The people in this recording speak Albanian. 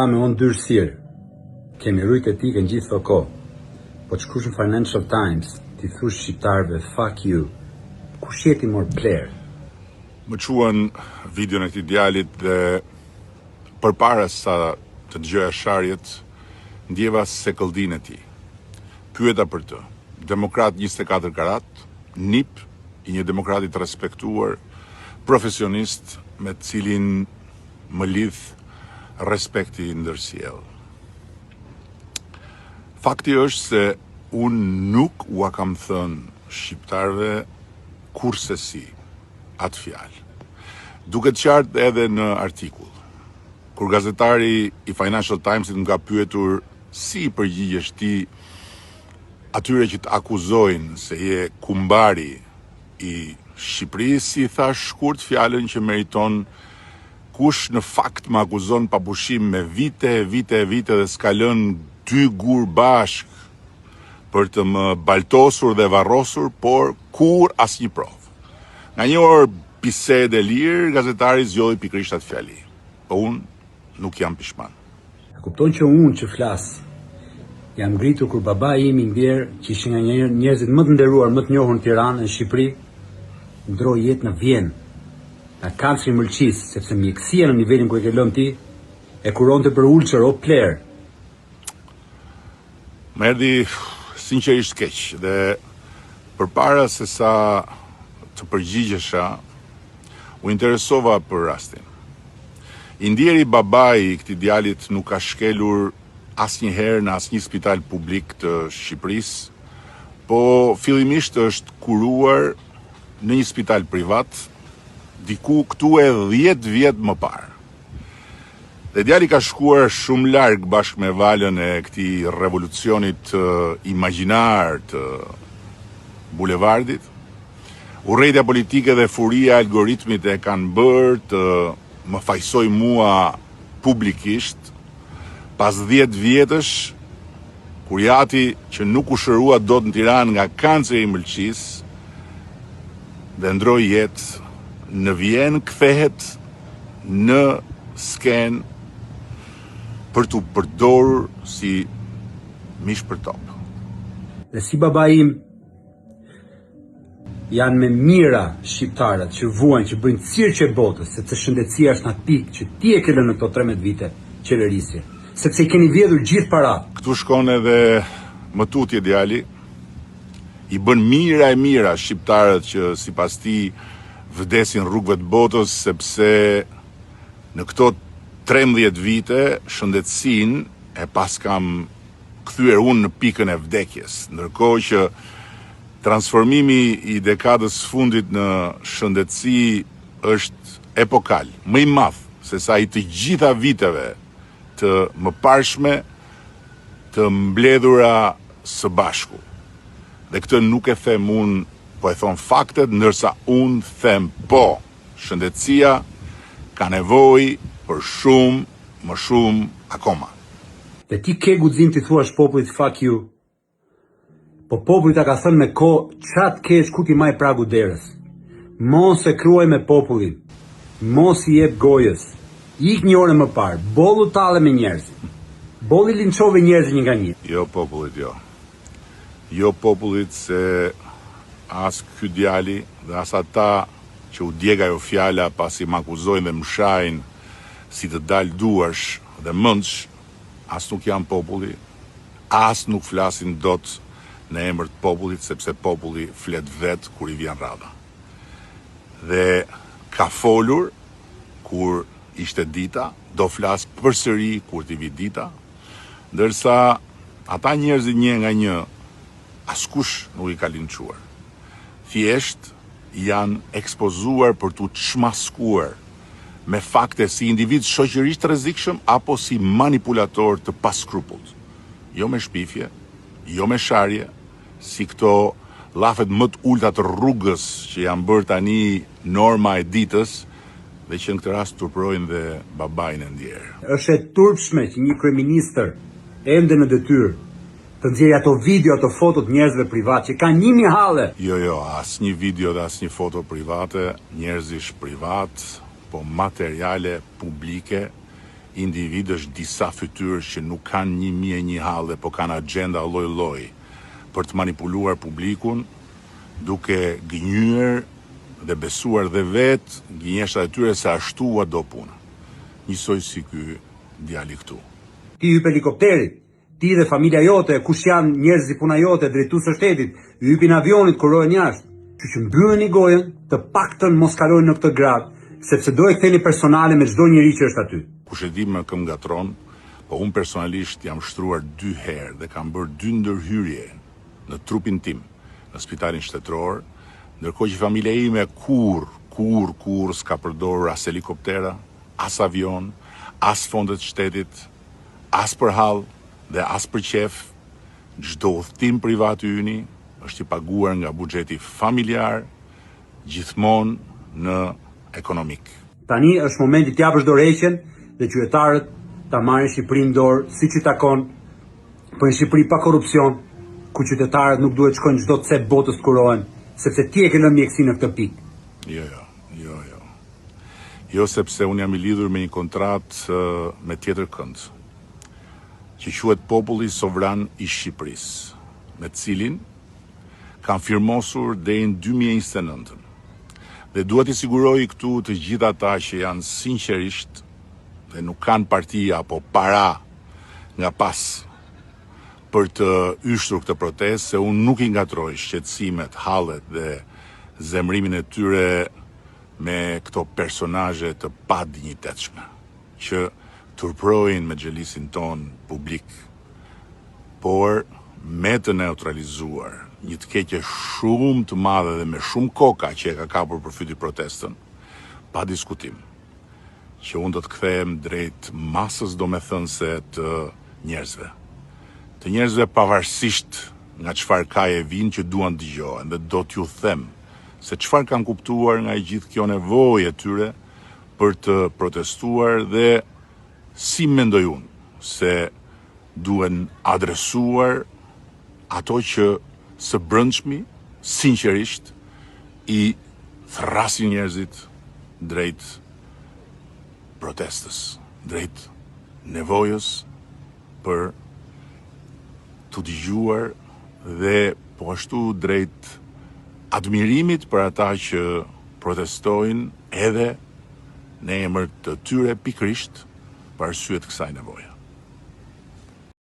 Me unë dyrësirë, kemi rujt e ti në gjithë të kohë, po të shkrush në Financial Times, ti thush shqiptarve, fuck you, kush jeti mor player? Më quan videon e këtij djalit dhe përpara sa të dëgjoja sharjet, ndjeva se këlldinë e tij. Pyeta për të. Demokrat 24 karat, nip i një demokrati të respektuar, profesionist me të cilin më lidh respekti ndërsjell. Fakti është se unë nuk ua kam thënë shqiptarve kurse si atë fjalë. Duket qartë edhe në artikull. Kur gazetari i Financial Timesit nga pyetur si i përgjigjesh ti atyre që të akuzojnë se je kumbari i Shqipërisë, si thash shkurt fjalën që meriton kush në fakt më akuzon pa pushim me vite dhe s'ka lënë 2 gur bashk për të më baltosur dhe varrosur, por kur asnjë provë. Nga një orë bisede lirë, gazetari zgjodhi pikërisht atë fjali. Po unë nuk jam pishman. E kupton që unë që flas, jam ngritur kur baba im i ndjer, që ishin nga njerëzit më të nderuar, më të njohur në Tiranë, në Shqipëri, ndroi jetë në Vjenë. Në kancri Mëlqis, sepse mjekësia në nivelin ku e ke lënë ti, e kuronte për ulçër o player. Më erdhi sinqerisht keq dhe përpara se sa të përgjigjesha, u interesova për rastin. I ndjeri babai i këtij djalit nuk ka shkelur asnjëherë në asnjë spital publik të Shqipërisë, po fillimisht është kuruar në një spital privat, diku këtu e 10 vjet më parë. Dhe djali ka shkuar shumë larg bashkë me valën e këtij revolucionit imagjinar të bulevardit. Urrejtja politike dhe furia e algoritmit e kanë bërë të më fajsoj mua publikisht pas 10 vjetësh, kur jati që nuk u shërua dot në Tiranë nga kanceri i Mëlqis dhe ndroi jetë në Vjenë, kthehet në sken për të përdorur si mish për top. Dhe si baba im, janë me mira shqiptarët që vuajnë, që bëjnë cirqe botës, sepse shëndetësia është në pikë që ti e ke lënë në këto 13 vite qeverisje, sepse i keni vjedhur gjithë paratë. Këtu shkon edhe më tutje djali, i bën mira shqiptarët që sipas tij vdesin rrugëve të botës, sepse në këto 13 vite shëndetësinë e pas kam kthyer unë në pikën e vdekjes, ndërkohë që transformimi i dekadës fundit në shëndetësi është epokal, më i madh se sa i të gjitha viteve të mëparshme të mbledhura së bashku. Dhe këtë nuk e them unë, po e thon faktet, ndërsa unë them po, shëndetësia ka nevojë për shumë, më shumë akoma. Dhe ti ke guxim të thuash popullit fuck you, po populli ta ka thënë me kohë çat kesh ku ti maj pragu derës. Mos e kruaj me popullin, mos i jep gojës, ik një orë më parë, bollu talle me njerëzit. Bolli linçove njerëzit një nga një. Jo popullit, jo. Jo popullit, se as ky djali dhe as ata që u djeg ajo fjala pasi më akuzojnë dhe më shajnë si të dalë duarsh dhe mëndsh, as nuk janë populli, as nuk flasin dot në emër të popullit, sepse populli flet vet kur i vjen radha. Dhe ka folur kur ishte dita, do flas përsëri kur t'i vi dita, ndërsa ata njerëzit një nga një askush nuk i ka linçuar. Thjesht janë ekspozuar për t'u çmaskuar me fakte si individ shoqërisht rrezikshëm apo si manipulator të paskrupullt. Jo me shpifje, jo me sharje, si këto llafet më të ulta të rrugës që janë bërë tani norma e ditës dhe që në këtë rast turprojnë dhe babain e ndjerë. Është e turpshme që një kryeministër ende në detyrë të nxjerrë ato video, ato foto të njerëzve privat që kanë 1000 halle. Jo, asnjë video dhe asnjë foto private, njerëzish privat, po materiale publike individësh disa fytyrësh që nuk kanë 1001 halle, po kanë agenda lloj-lloj për të manipuluar publikun, duke gënyer dhe besuar dhe vetë gënjeshtra e tyre se ashtu ua do puna. Njësoj si ky djali këtu. Ti hyp helikopterit, ti dhe familja jote, kush janë njerëzit puna jote, drejtues së shtetit, hypin avionit kur rohen jashtë. Që mbylleni gojën, të paktën mos kalojnë në këtë grad, sepse do e ktheni personale me çdo njeri që është aty. Kush e di më këm gatron, po unë personalisht jam shtruar 2 herë dhe kam bërë 2 ndërhyrje në trupin tim, në spitalin shtetëror, ndërkohë që familja ime kur s'ka përdorur as helikoptera, as avion, as fondet shtetit, as për hall dhe as për qef. Çdo udhtim privat yni është i paguar nga buxheti familjar, gjithmonë në ekonomik. Tani është momenti të japësh dorëheqjen dhe qytetarët ta marrin Shqipërinë në dorë siç i takon, për një Shqipëri pa korrupsion, ku qytetarët nuk duhet shkojnë çdo cep botës të kurohen, sepse ti e ke lënë mjekësinë në këtë pikë. Jo, sepse unë jam i lidhur me një kontratë me tjetër kënd, që quhet Populli Sovran i Shqipërisë, me cilin kam firmosur deri në 2029. Dhe duhet i siguroj këtu të gjitha ata që janë sinqerisht dhe nuk kanë parti apo para nga pas për të yshtur këtë protestë, se unë nuk i ngatroj shqetësimet, hallet dhe zemrimin e tyre me këto personazhe të pa dinjitetshme që turprojnë me xhelisin ton publik, por me të neutralizuar një të keqe shumë të madhe dhe me shumë koka që e ka kapur për fyti protestën, pa diskutim, që unë do të kthehem drejt masës domethënëse të njerëzve. Të njerëzve pavarësisht nga çfarë ka e vinë që duan të dëgjohen, dhe do t'ju them se çfarë kanë kuptuar nga gjithë kjo nevojë e tyre për të protestuar dhe si mendoj unë se duhen adresuar ato që së brëndshmi, sinqerisht, i thrasin njerëzit drejt protestës, drejt nevojës për të dëgjuar dhe po ashtu drejt admirimit për ata që protestojnë edhe në emër të tyre pikërisht për arsye të kësaj nevoje.